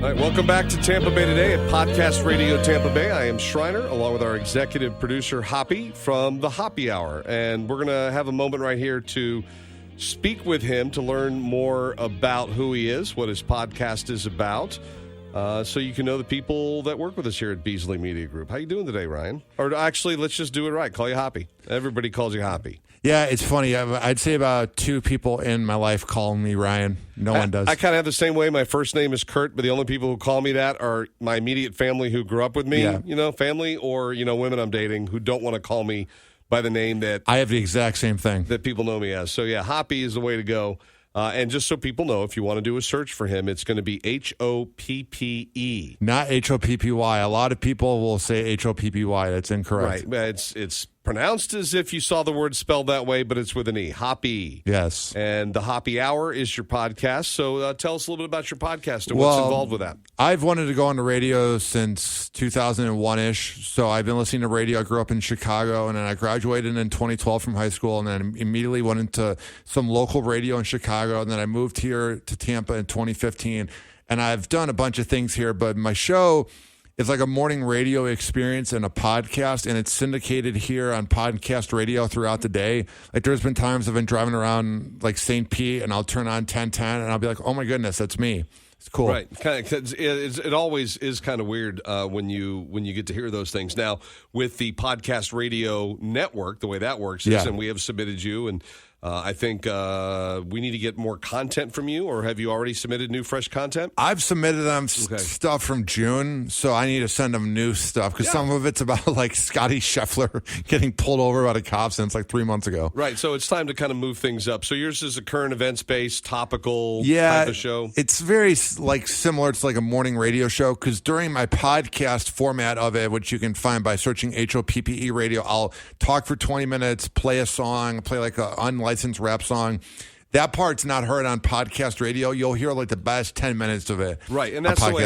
All right, welcome back to Tampa Bay Today at Podcast Radio Tampa Bay. I am Schreiner, along with our executive producer, Hoppe, from the Hoppe Hour. And we're going to have a moment right here to speak with him to learn more about who he is, what his podcast is about, so you can know the people that work with us here at Beasley Media Group. How you doing today, Ryan? Or actually, let's just do it right. Call you Hoppe. Everybody calls you Hoppe. Yeah, it's funny. I'd say about 2 people in my life call me Ryan. No one does. I kind of have the same way. My first name is Kurt, but the only people who call me that are my immediate family who grew up with me, family, or, women I'm dating who don't want to call me by the name that... I have the exact same thing. That people know me as. So, yeah, Hoppe is the way to go. And just so people know, if you want to do a search for him, it's going to be Hoppe. Not Hoppy. A lot of people will say Hoppy. That's incorrect. Right. It's pronounced as if you saw the word spelled that way, but it's with an E. Hoppe. Yes. And the Hoppe Hour is your podcast. So tell us a little bit about your podcast and what's involved with that. I've wanted to go on the radio since 2001-ish. So I've been listening to radio. I grew up in Chicago, and then I graduated in 2012 from high school, and then immediately went into some local radio in Chicago, and then I moved here to Tampa in 2015. And I've done a bunch of things here, but my show... It's like a morning radio experience and a podcast, and it's syndicated here on podcast radio throughout the day. Like, there's been times I've been driving around, like, St. Pete, and I'll turn on 1010, and I'll be like, oh, my goodness, that's me. It's cool. Right. It always is kind of weird when you get to hear those things. Now, with the podcast radio network, the way that works is, and we have submitted you, and I think we need to get more content from you, or have you already submitted new, fresh content? I've submitted them stuff from June, so I need to send them new stuff, because some of it's about, like, Scotty Scheffler getting pulled over by the cops, and it's like 3 months ago. Right, so it's time to kind of move things up. So yours is a current events-based, topical type of show? It's very, like, similar to, like, a morning radio show, because during my podcast format of it, which you can find by searching Hoppe Radio, I'll talk for 20 minutes, play a song, play, like, a unlicensed rap song. That part's not heard on podcast radio. You'll hear like the best 10 minutes of it. Right, and that's the way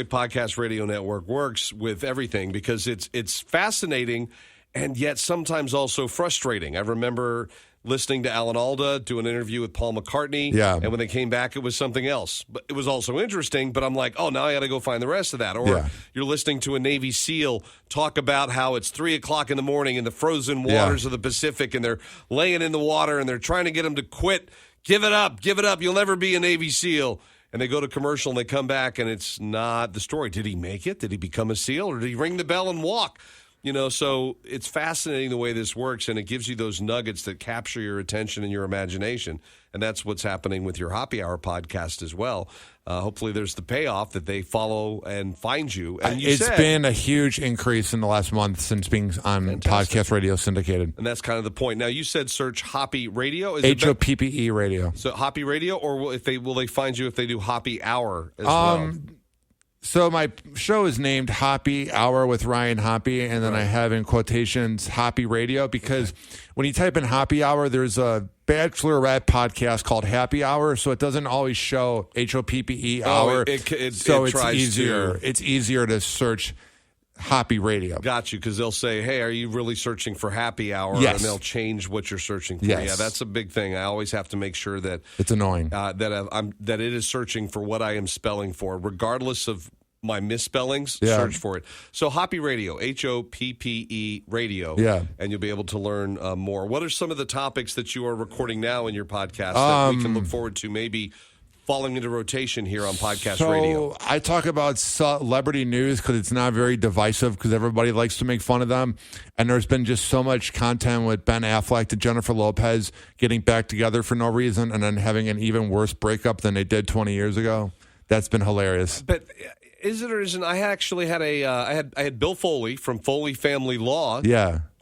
Podcast Radio Network works with everything, because it's fascinating and yet sometimes also frustrating. I remember listening to Alan Alda do an interview with Paul McCartney, and when they came back, it was something else. But it was also interesting, but I'm like, oh, now I got to go find the rest of that. Or you're listening to a Navy SEAL talk about how it's 3 o'clock in the morning in the frozen waters of the Pacific, and they're laying in the water, and they're trying to get them to quit. Give it up. You'll never be a Navy SEAL. And they go to commercial, and they come back, and it's not the story. Did he make it? Did he become a SEAL? Or did he ring the bell and walk? So it's fascinating the way this works, and it gives you those nuggets that capture your attention and your imagination. And that's what's happening with your Hoppe Hour podcast as well. Hopefully there's the payoff that they follow and find you. And it's been a huge increase in the last month since being on podcast radio syndicated. And that's kind of the point. Now, you said search Hoppe Radio. Hoppe Radio. So Hoppe Radio, or will they find you if they do Hoppe Hour as well? So my show is named Hoppe Hour with Ryan Hoppe, and then I have in quotations Hoppe Radio, because when you type in Hoppe Hour, there's a Bachelorette podcast called Happy Hour, so it doesn't always show Hoppe Hour. It's easier to search Hoppe Radio. Got you, because they'll say, hey, are you really searching for Happy Hour? Yes. And they'll change what you're searching for. Yes. Yeah, that's a big thing. I always have to make sure that it's annoying that it is searching for what I am spelling for, regardless of my misspellings. Search for it. So Hoppe Radio, Hoppe Radio, and you'll be able to learn more. What are some of the topics that you are recording now in your podcast that we can look forward to maybe falling into rotation here on podcast radio? I talk about celebrity news because it's not very divisive, because everybody likes to make fun of them. And there's been just so much content with Ben Affleck to Jennifer Lopez getting back together for no reason, and then having an even worse breakup than they did 20 years ago. That's been hilarious. But is it or isn't? I actually had I had Bill Foley from Foley Family Law.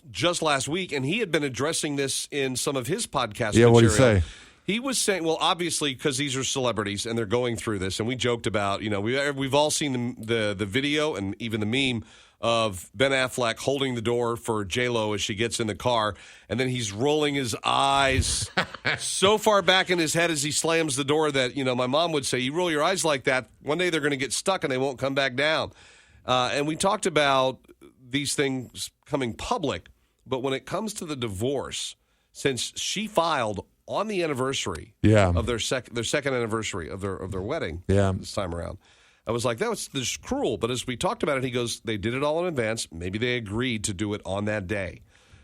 Just last week, and he had been addressing this in some of his podcast material. What did he say? He was saying, well, obviously, because these are celebrities and they're going through this, and we joked about, we've all seen the video and even the meme of Ben Affleck holding the door for J-Lo as she gets in the car, and then he's rolling his eyes so far back in his head as he slams the door that, my mom would say, you roll your eyes like that, one day they're going to get stuck and they won't come back down. And we talked about these things coming public, but when it comes to the divorce, since she filed on the anniversary of their second anniversary of their wedding this time around, I was like, that was just cruel. But as we talked about it, he goes, they did it all in advance. Maybe they agreed to do it on that day.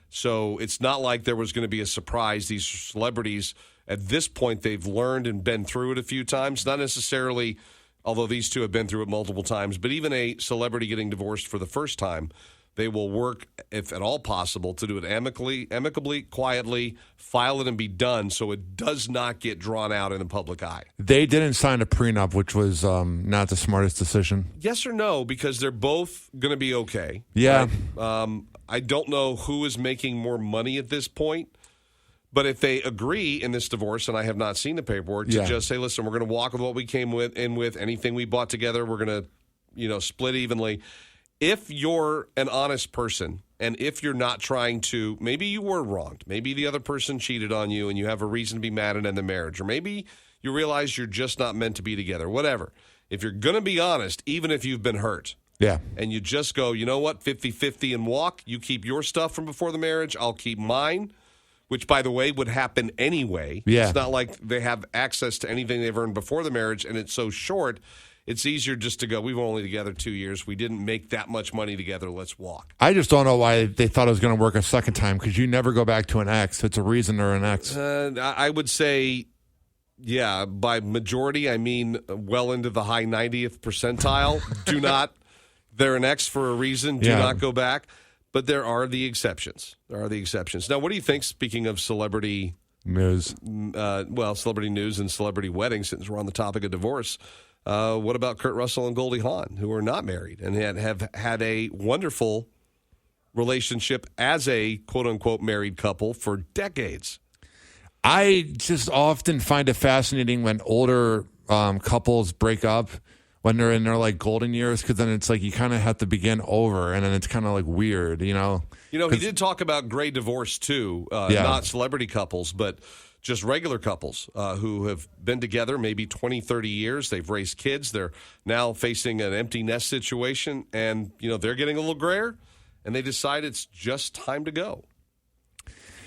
So it's not like there was going to be a surprise. These celebrities, at this point, they've learned and been through it a few times. Not necessarily, although these two have been through it multiple times, but even a celebrity getting divorced for the first time, they will work, if at all possible, to do it amicably, quietly, file it and be done so it does not get drawn out in the public eye. They didn't sign a prenup, which was not the smartest decision. Yes or no, because they're both going to be okay. Yeah. Right? I don't know who is making more money at this point, but if they agree in this divorce, and I have not seen the paperwork, to just say, listen, we're going to walk with what we came in with, anything we bought together, we're going to, split evenly. If you're an honest person and if you're not trying to, maybe you were wronged, maybe the other person cheated on you and you have a reason to be mad and end the marriage, or maybe you realize you're just not meant to be together, whatever. If you're going to be honest, even if you've been hurt, and you just go, you know what, 50-50 and walk, you keep your stuff from before the marriage, I'll keep mine, which, by the way, would happen anyway. Yeah. It's not like they have access to anything they've earned before the marriage, and it's so short. It's easier just to go, we were only together 2 years. We didn't make that much money together. Let's walk. I just don't know why they thought it was going to work a second time, because you never go back to an ex. It's a reason they're an ex. I would say, yeah, by majority, I mean well into the high 90th percentile. They're an ex for a reason. Do not go back. But there are the exceptions. Now, what do you think, speaking of celebrity news? Celebrity news and celebrity weddings, since we're on the topic of divorce. What about Kurt Russell and Goldie Hawn, who are not married and have had a wonderful relationship as a quote-unquote married couple for decades? I just often find it fascinating when older couples break up when they're in their like golden years, because then it's like you kind of have to begin over, and then it's kind of like weird, he did talk about gray divorce too, not celebrity couples, but just regular couples who have been together maybe 20, 30 years. They've raised kids. They're now facing an empty nest situation, and they're getting a little grayer, and they decide it's just time to go.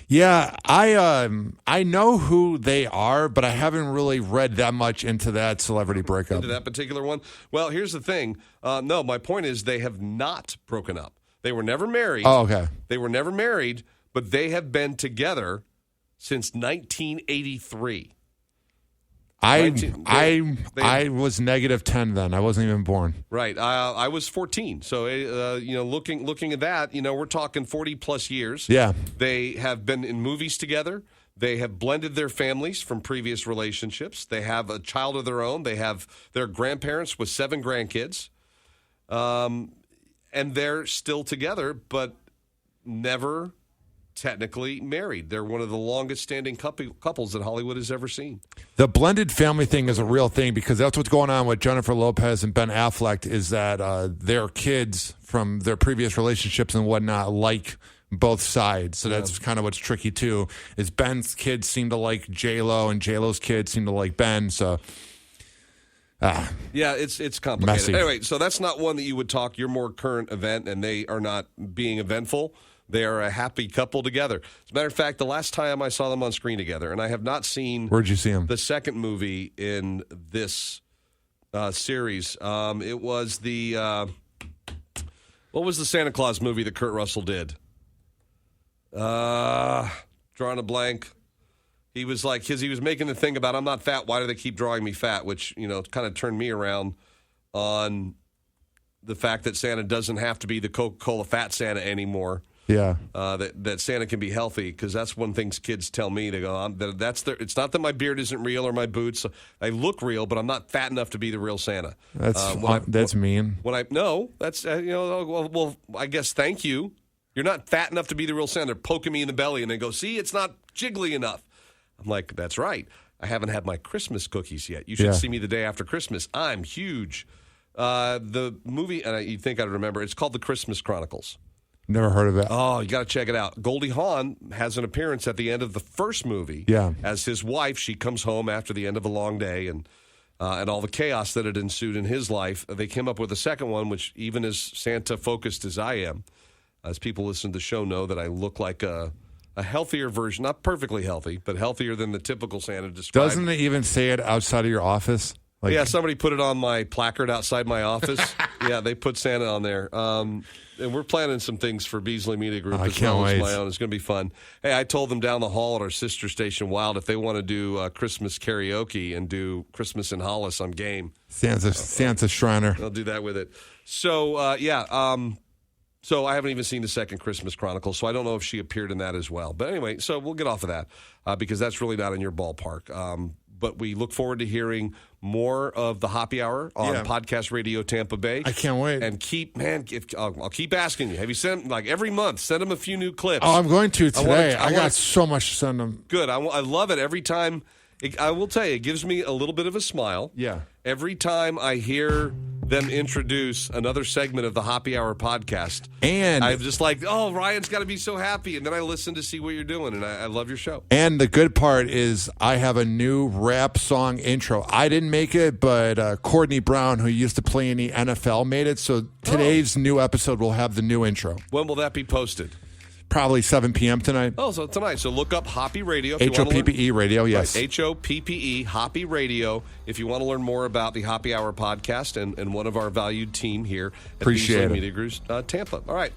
Yeah, I know who they are, but I haven't really read that much into that celebrity breakup. Into that particular one? Well, here's the thing. No, my point is they have not broken up. They were never married. Oh, okay. They were never married, but they have been together since 1983. I was -10 then. I wasn't even born. Right. I was 14. So, looking at that, we're talking 40 plus years. Yeah. They have been in movies together. They have blended their families from previous relationships. They have a child of their own. They have their grandparents with 7 grandkids. And they're still together, but never technically married. They're one of the longest standing couples that Hollywood has ever seen. The blended family thing is a real thing, because that's what's going on with Jennifer Lopez and Ben Affleck, is that their kids from their previous relationships and whatnot like both sides. So that's kind of what's tricky too, is Ben's kids seem to like J-Lo and J-Lo's kids seem to like Ben. So yeah, it's complicated. Messy. Anyway, so that's not one that you would talk your more current event, and they are not being eventful. They are a happy couple together. As a matter of fact, the last time I saw them on screen together, and I have not seen Where'd you see them? The second movie in this series. It was the what was the Santa Claus movie that Kurt Russell did? Drawing a blank. He was like, he was making the thing about, I'm not fat, why do they keep drawing me fat? Which, kind of turned me around on the fact that Santa doesn't have to be the Coca-Cola fat Santa anymore. Yeah. That Santa can be healthy, because that's one thing kids tell me. They go, it's not that my beard isn't real or my boots. I look real, but I'm not fat enough to be the real Santa. That's mean. That's well, I guess thank you. You're not fat enough to be the real Santa. They're poking me in the belly and they go, see, it's not jiggly enough. I'm like, that's right. I haven't had my Christmas cookies yet. You should see me the day after Christmas. I'm huge. The movie, and you'd think I'd remember, it's called The Christmas Chronicles. Never heard of it. Oh, you got to check it out. Goldie Hawn has an appearance at the end of the first movie. Yeah. As his wife, she comes home after the end of a long day and all the chaos that had ensued in his life. They came up with a second one, which even as Santa-focused as I am, as people listen to the show know that I look like a healthier version, not perfectly healthy, but healthier than the typical Santa described. Doesn't it even say it outside of your office? Like, yeah, somebody put it on my placard outside my office. Yeah, they put Santa on there. And we're planning some things for Beasley Media Group as well as my own. It's going to be fun. Hey, I told them down the hall at our sister station, Wild, if they want to do Christmas karaoke and do Christmas in Hollis, I'm game. Santa Shriner. I'll do that with it. So, so I haven't even seen the second Christmas Chronicle, so I don't know if she appeared in that as well. But anyway, so we'll get off of that because that's really not in your ballpark. But we look forward to hearing more of the Hoppe Hour on Podcast Radio Tampa Bay. I can't wait. And I'll keep asking you. Have you sent, like every month, send them a few new clips? Oh, I'm going to today. I got so much to send them. Good. I love it every time. I will tell you, it gives me a little bit of a smile. Yeah. Every time I hear them introduce another segment of the Hoppe Hour podcast. And I'm just like, oh, Ryan's got to be so happy. And then I listen to see what you're doing, and I love your show. And the good part is I have a new rap song intro. I didn't make it, but Courtney Brown, who used to play in the NFL, made it. So today's new episode will have the new intro. When will that be posted? Probably 7 p.m. tonight. Oh, so tonight. So look up Hoppe Radio. Hoppe Radio, yes. Right. Hoppe, Hoppe Radio. If you want to learn more about the Hoppe Hour podcast and one of our valued team here at Appreciate Beasley it. Media Group, Tampa. All right.